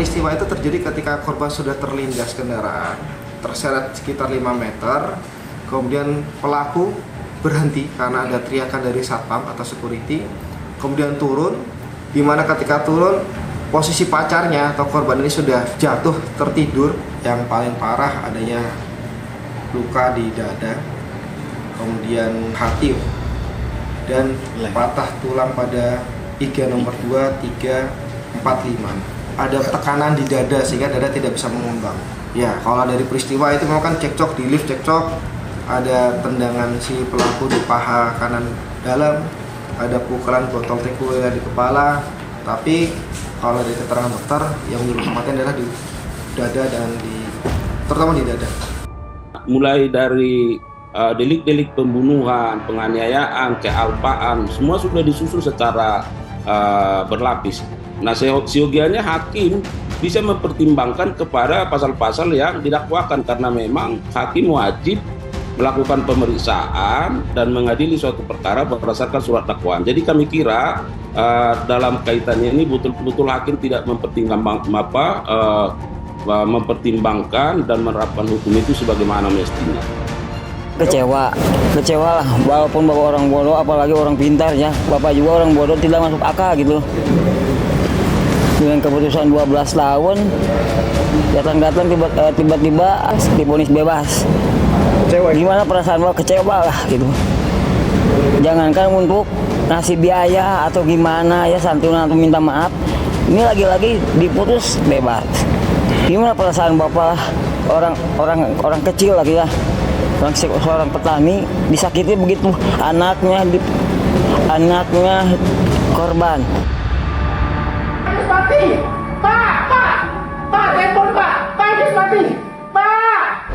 peristiwa itu terjadi ketika korban sudah terlindas kendaraan, terseret sekitar 5 meter, kemudian pelaku berhenti karena ada teriakan dari satpam atau security, kemudian turun, di mana ketika turun posisi pacarnya atau korban ini sudah jatuh tertidur, yang paling parah adanya luka di dada, kemudian hati dan patah tulang pada iga nomor 2, 3, 4, 5. Ada tekanan di dada sehingga dada tidak bisa mengembang. Ya, kalau dari peristiwa itu memang kan cekcok di lift, ada tendangan si pelaku di paha kanan dalam, ada pukulan botol teh kue di kepala. Tapi kalau dari keterangan dokter yang menyebut kematian adalah di dada dan terutama di dada. Mulai dari delik-delik pembunuhan, penganiayaan, kealpaan, semua sudah disusun secara berlapis. Nah, seyogianya hakim bisa mempertimbangkan kepada pasal-pasal yang didakwakan, karena memang hakim wajib melakukan pemeriksaan dan mengadili suatu perkara berdasarkan surat dakwaan. Jadi kami kira dalam kaitannya ini betul-betul hakim tidak mempertimbangkan dan menerapkan hukum itu sebagaimana mestinya. Kecewa lah, walaupun bapak orang bodoh, apalagi orang pintar ya, bapak juga orang bodoh, tidak masuk akal gitu. Dengan keputusan 12 tahun, datang tiba-tiba divonis bebas. Gimana perasaan bapak? Kecewa lah gitu. Jangankan untuk ngasih biaya atau gimana ya, santunan atau minta maaf, ini lagi-lagi diputus bebas. Gimana perasaan bapak, orang kecil lagi ya, seorang petani disakiti begitu, anaknya korban. Mati, Pak, telepon Pak, mati, Pak.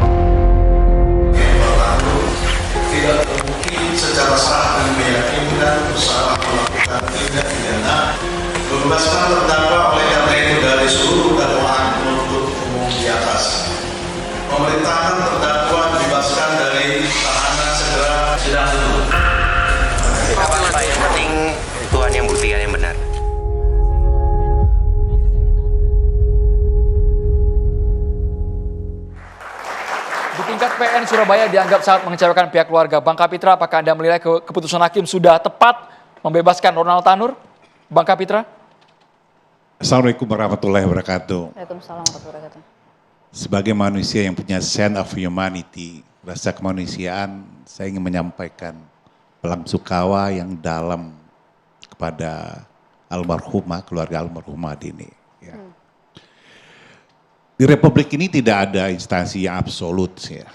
Tidak terbukti secara sah dan meyakinkan bersalah melakukan tindak pidana, bebaskan terdakwa oleh karena itu dari seluruh dakwaan penuntut umum di atas. Pemerintahan terdakwa dibebaskan dari tahanan segera sidang tutup. Apa yang penting Tuhan yang buktikan yang benar. Di tingkat PN Surabaya dianggap sangat mengecewakan pihak keluarga. Bang Kapitra, apakah Anda menilai keputusan hakim sudah tepat membebaskan Ronald Tanur? Bang Kapitra? Assalamualaikum warahmatullahi wabarakatuh. Waalaikumsalam warahmatullahi wabarakatuh. Sebagai manusia yang punya sense of humanity, rasa kemanusiaan, saya ingin menyampaikan belang sungkawa yang dalam kepada almarhumah, keluarga almarhumah Dini. Ya. Di Republik ini tidak ada instansi yang absolut. Ya.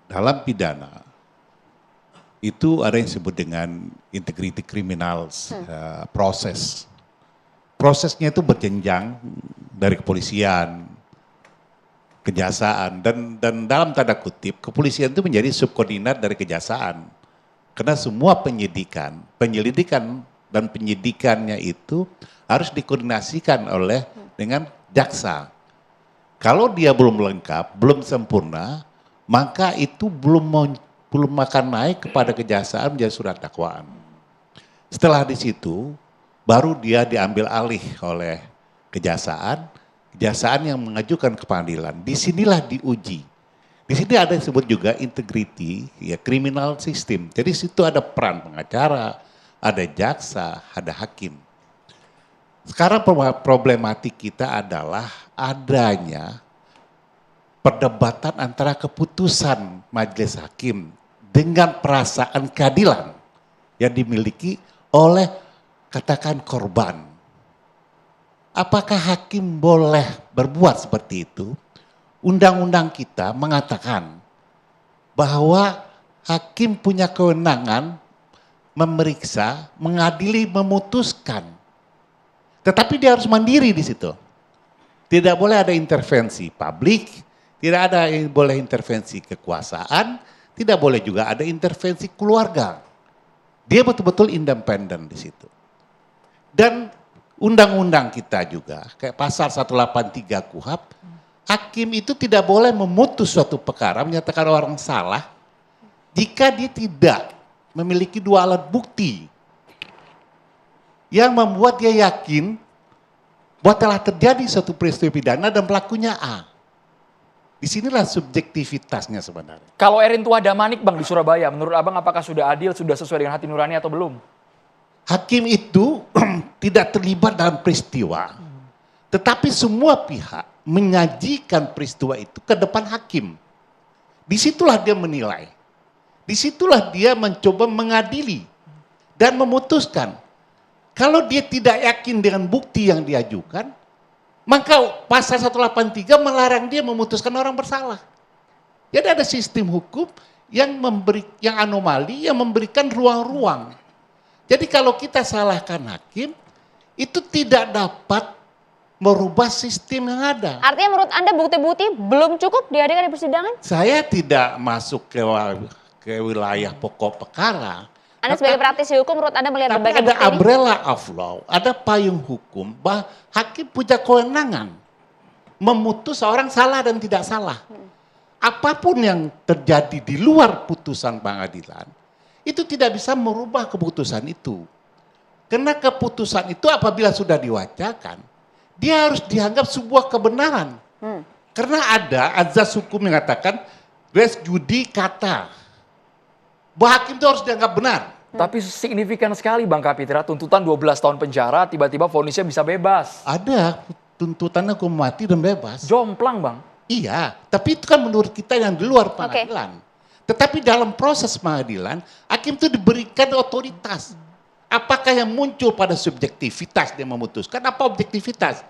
Dalam pidana, itu ada yang disebut dengan integrity criminals, proses. Prosesnya itu berjenjang dari kepolisian, kejaksaan, dan dalam tanda kutip, kepolisian itu menjadi subkoordinat dari kejaksaan. Karena semua penyelidikan dan penyidikannya itu harus dikoordinasikan dengan jaksa. Kalau dia belum lengkap, belum sempurna, maka itu belum akan naik kepada kejaksaan menjadi surat dakwaan. Setelah di situ, baru dia diambil alih oleh kejaksaan yang mengajukan ke pengadilan. Disinilah diuji. Di sini ada yang disebut juga integrity, ya criminal system. Jadi situ ada peran pengacara, ada jaksa, ada hakim. Sekarang problematik kita adalah adanya perdebatan antara keputusan majelis hakim dengan perasaan keadilan yang dimiliki oleh katakan korban. Apakah hakim boleh berbuat seperti itu? Undang-undang kita mengatakan bahwa hakim punya kewenangan memeriksa, mengadili, memutuskan. Tetapi dia harus mandiri di situ. Tidak boleh ada intervensi publik, tidak ada boleh intervensi kekuasaan, tidak boleh juga ada intervensi keluarga. Dia betul-betul independen di situ. Dan undang-undang kita juga, kayak pasal 183 KUHP, hakim itu tidak boleh memutus suatu perkara, menyatakan orang salah, jika dia tidak memiliki dua alat bukti yang membuat dia yakin bahwa telah terjadi suatu peristiwa pidana dan pelakunya A. Disinilah subjektivitasnya sebenarnya. Kalau Erin Tuah Damanik Bang di Surabaya, menurut Abang apakah sudah adil, sudah sesuai dengan hati nurani atau belum? Hakim itu tidak terlibat dalam peristiwa. Tetapi semua pihak menyajikan peristiwa itu ke depan hakim. Disitulah dia menilai. Disitulah dia mencoba mengadili dan memutuskan. Kalau dia tidak yakin dengan bukti yang diajukan, maka pasal 183 melarang dia memutuskan orang bersalah. Jadi ada sistem hukum yang anomali, yang memberikan ruang-ruang. Jadi kalau kita salahkan hakim, itu tidak dapat merubah sistem yang ada. Artinya menurut Anda bukti-bukti belum cukup dihadirkan di persidangan? Saya tidak masuk ke wilayah pokok perkara. Anda sebagai praktisi hukum, menurut Anda melihat Tapi berbagai ada bukti ini? umbrella of law, ada payung hukum bahwa hakim punya kewenangan memutus orang salah dan tidak salah. Apapun yang terjadi di luar putusan pengadilan, itu tidak bisa merubah keputusan itu. Karena keputusan itu apabila sudah diwacakan, dia harus dianggap sebuah kebenaran. Karena ada azas hukum yang mengatakan res judicata. Bahwa hakim itu harus dianggap benar. Tapi signifikan sekali Bang Kapitra, tuntutan 12 tahun penjara, tiba-tiba vonisnya bisa bebas. Ada tuntutan hukum mati dan bebas. Jomplang Bang. Iya, tapi itu kan menurut kita yang di luar pengadilan. Tetapi dalam proses pengadilan, hakim itu diberikan otoritas. Apakah yang muncul pada subjektivitas dia memutuskan, apa objektivitas?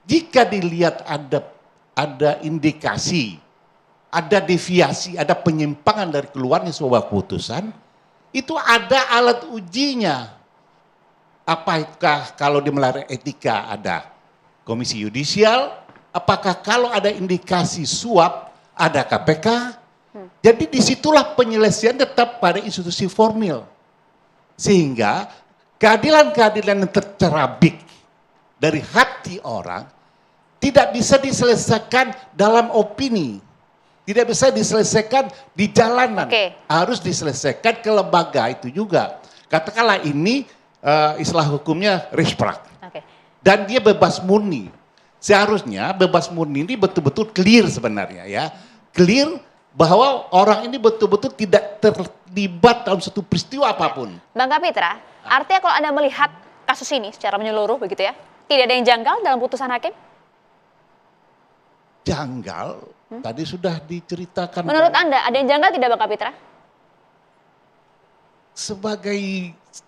Jika dilihat ada indikasi, ada deviasi, ada penyimpangan dari keluarnya sebuah keputusan, itu ada alat ujinya. Apakah kalau di melanggar etika ada komisi yudisial, apakah kalau ada indikasi suap ada KPK, jadi disitulah penyelesaian tetap pada institusi formil. Sehingga keadilan-keadilan yang tercerabik dari hati orang tidak bisa diselesaikan dalam opini. Tidak bisa diselesaikan di jalanan. Harus diselesaikan ke lembaga itu juga. Katakanlah ini istilah hukumnya risprak. Dan dia bebas murni. Seharusnya bebas murni ini betul-betul clear sebenarnya ya. Clear bahwa orang ini betul-betul tidak terlibat dalam suatu peristiwa apapun. Bang Kapitra, artinya kalau Anda melihat kasus ini secara menyeluruh begitu ya, tidak ada yang janggal dalam putusan hakim? Janggal, tadi sudah diceritakan. Menurut Anda ada yang janggal tidak Bang Kapitra? Sebagai,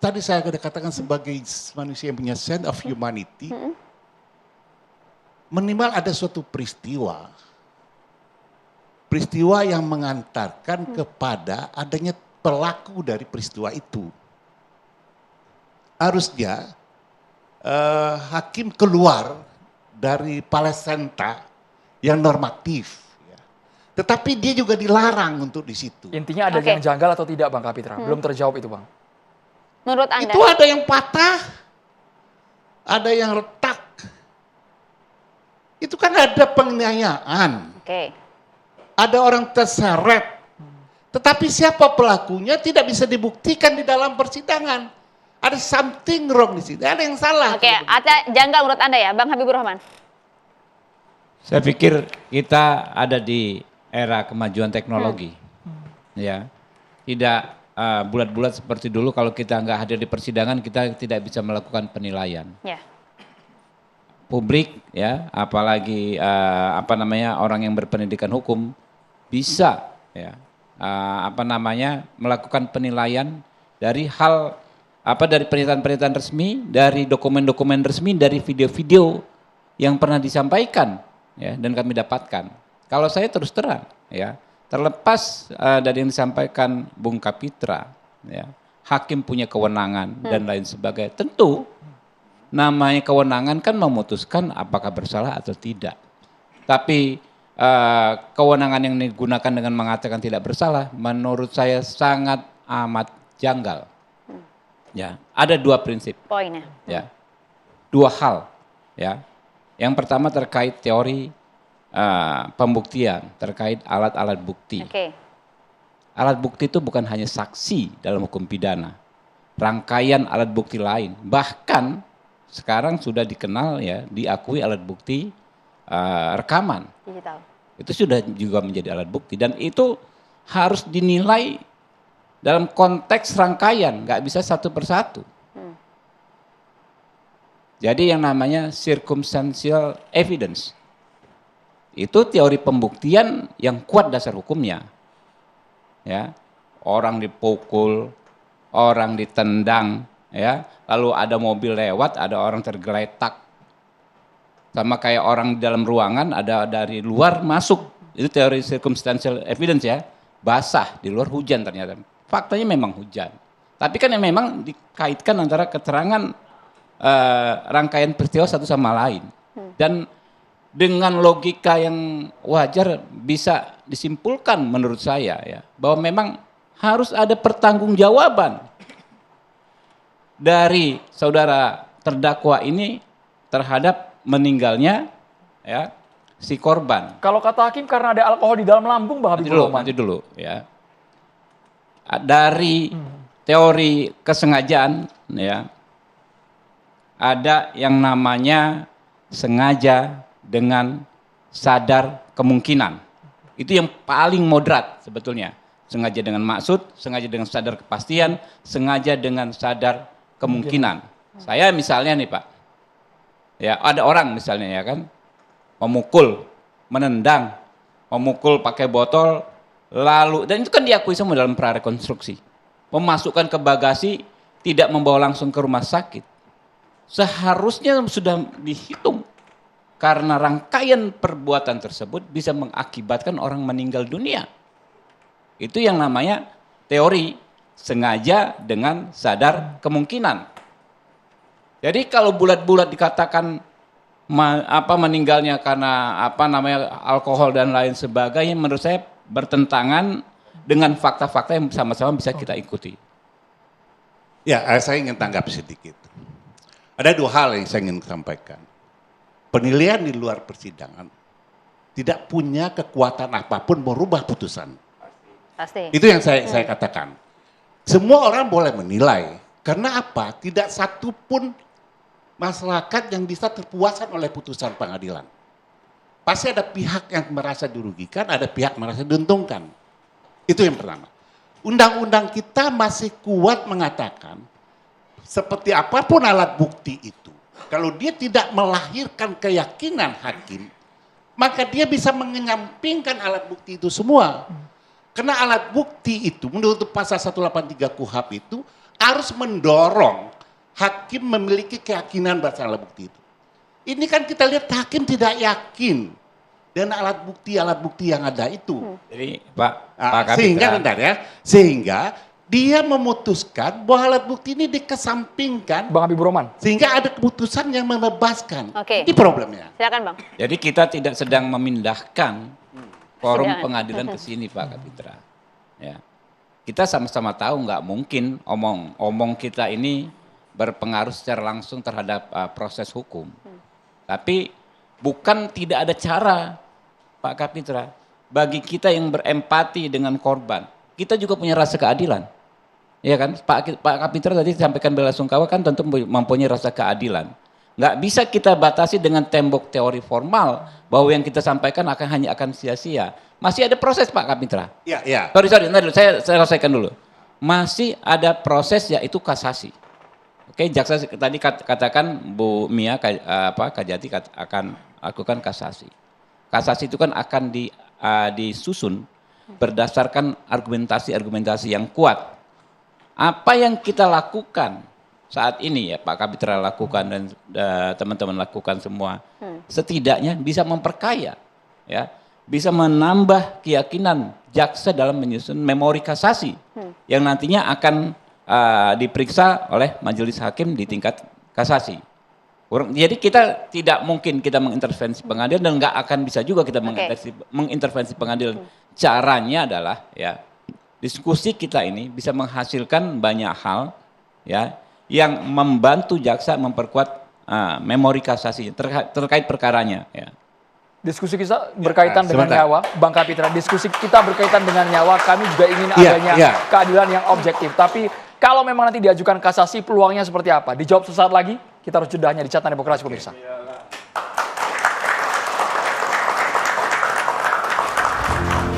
tadi saya sudah katakan sebagai manusia yang punya sense of humanity, minimal ada suatu peristiwa. Peristiwa yang mengantarkan kepada adanya pelaku dari peristiwa itu. Harusnya hakim keluar dari placenta yang normatif. Ya. Tetapi dia juga dilarang untuk di situ. Intinya ada yang janggal atau tidak Bang Kapitra? Belum terjawab itu Bang. Menurut Anda? Itu ada yang patah, ada yang retak. Itu kan ada penganiayaan. Ada orang terseret. Tetapi siapa pelakunya tidak bisa dibuktikan di dalam persidangan. Ada something wrong di situ, ada yang salah. Ada janggal menurut Anda ya, Bang Habibur Rahman? Saya pikir kita ada di era kemajuan teknologi, ya. Tidak bulat-bulat seperti dulu. Kalau kita nggak hadir di persidangan, kita tidak bisa melakukan penilaian. Publik, ya, apalagi orang yang berpendidikan hukum bisa, ya, melakukan penilaian dari hal dari pernyataan-pernyataan resmi, dari dokumen-dokumen resmi, dari video-video yang pernah disampaikan. Ya, dan kami dapatkan. Kalau saya terus terang, ya, terlepas dari yang disampaikan Bung Kapitra, ya, hakim punya kewenangan dan lain sebagainya. Tentu namanya kewenangan kan memutuskan apakah bersalah atau tidak. Tapi kewenangan yang digunakan dengan mengatakan tidak bersalah, menurut saya sangat amat janggal. Ya, ada dua prinsip. Poinnya. Ya, dua hal. Ya. Yang pertama terkait teori pembuktian, terkait alat-alat bukti. Alat bukti itu bukan hanya saksi dalam hukum pidana. Rangkaian alat bukti lain. Bahkan sekarang sudah dikenal ya, diakui alat bukti rekaman. Digital. Itu sudah juga menjadi alat bukti dan itu harus dinilai dalam konteks rangkaian, nggak bisa satu persatu. Jadi yang namanya circumstantial evidence itu teori pembuktian yang kuat dasar hukumnya. Ya, orang dipukul, orang ditendang, ya, lalu ada mobil lewat, ada orang tergeletak, sama kayak orang di dalam ruangan, ada dari luar masuk. Itu teori circumstantial evidence ya, basah di luar hujan ternyata. Faktanya memang hujan, tapi kan yang memang dikaitkan antara keterangan rangkaian peristiwa satu sama lain. Dan dengan logika yang wajar bisa disimpulkan menurut saya ya, bahwa memang harus ada pertanggungjawaban dari saudara terdakwa ini terhadap meninggalnya ya si korban. Kalau kata hakim karena ada alkohol di dalam lambung, Bang Habibur Rahman. Nanti dulu ya. Dari teori kesengajaan ya, ada yang namanya sengaja dengan sadar kemungkinan. Itu yang paling moderat sebetulnya. Sengaja dengan maksud, sengaja dengan sadar kepastian, sengaja dengan sadar kemungkinan. Saya misalnya nih Pak, ya ada orang misalnya ya kan, memukul, menendang, memukul pakai botol, lalu, dan itu kan diakui semua dalam prarekonstruksi. Memasukkan ke bagasi, tidak membawa langsung ke rumah sakit. Seharusnya sudah dihitung karena rangkaian perbuatan tersebut bisa mengakibatkan orang meninggal dunia. Itu yang namanya teori sengaja dengan sadar kemungkinan. Jadi kalau bulat-bulat dikatakan meninggalnya karena alkohol dan lain sebagainya, menurut saya bertentangan dengan fakta-fakta yang sama-sama bisa kita ikuti. Ya, saya ingin tanggapi sedikit. Ada dua hal yang saya ingin sampaikan. Penilaian di luar persidangan tidak punya kekuatan apapun merubah putusan. Pasti. Itu yang saya katakan. Semua orang boleh menilai. Karena apa? Tidak satu pun masyarakat yang bisa terpuaskan oleh putusan pengadilan. Pasti ada pihak yang merasa dirugikan, ada pihak merasa diuntungkan. Itu yang pertama. Undang-undang kita masih kuat mengatakan seperti apapun alat bukti itu, kalau dia tidak melahirkan keyakinan hakim, maka dia bisa menyampingkan alat bukti itu semua. Karena alat bukti itu menurut pasal 183 KUHP itu harus mendorong hakim memiliki keyakinan berdasarkan alat bukti itu. Ini kan kita lihat hakim tidak yakin dengan alat bukti yang ada itu. Jadi Pak Kapitra, sehingga bentar ya, sehingga dia memutuskan bahwa alat bukti ini dikesampingkan, Bang Habibur Rahman, sehingga ada keputusan yang membebaskan. Oke. Ini problemnya. Silakan Bang. jadi kita tidak sedang memindahkan forum pengadilan ke sini Pak Kapitra. Ya. Kita sama-sama tahu nggak mungkin omong kita ini berpengaruh secara langsung terhadap proses hukum. Tapi bukan tidak ada cara Pak Kapitra, bagi kita yang berempati dengan korban, kita juga punya rasa keadilan. Ya kan, Pak Kapitra tadi sampaikan bela sungkawa kan tentu mempunyai rasa keadilan. Nggak bisa kita batasi dengan tembok teori formal bahwa yang kita sampaikan hanya akan sia-sia. Masih ada proses Pak Kapitra. Iya. Sorry, nanti dulu, saya selesaikan dulu. Masih ada proses yaitu kasasi. Oke, jaksa tadi katakan Bu Mia Kajati akan lakukan kasasi. Kasasi itu kan akan disusun berdasarkan argumentasi yang kuat. Apa yang kita lakukan saat ini ya Pak Kapitra lakukan dan teman-teman lakukan semua, setidaknya bisa memperkaya, ya, bisa menambah keyakinan jaksa dalam menyusun memori kasasi yang nantinya akan diperiksa oleh majelis hakim di tingkat kasasi. Jadi kita tidak mungkin kita mengintervensi pengadilan dan nggak akan bisa juga kita mengintervensi pengadilan. Caranya adalah ya diskusi kita ini bisa menghasilkan banyak hal ya yang membantu jaksa memperkuat memori kasasi terkait perkaranya. Ya. Diskusi kita berkaitan dengan nyawa, Bang Kapitra. Diskusi kita berkaitan dengan nyawa. Kami juga ingin adanya keadilan yang objektif. Tapi kalau memang nanti diajukan kasasi, peluangnya seperti apa? Dijawab sesaat lagi. Kita harus jeda hanya di Catatan Demokrasi pemirsa.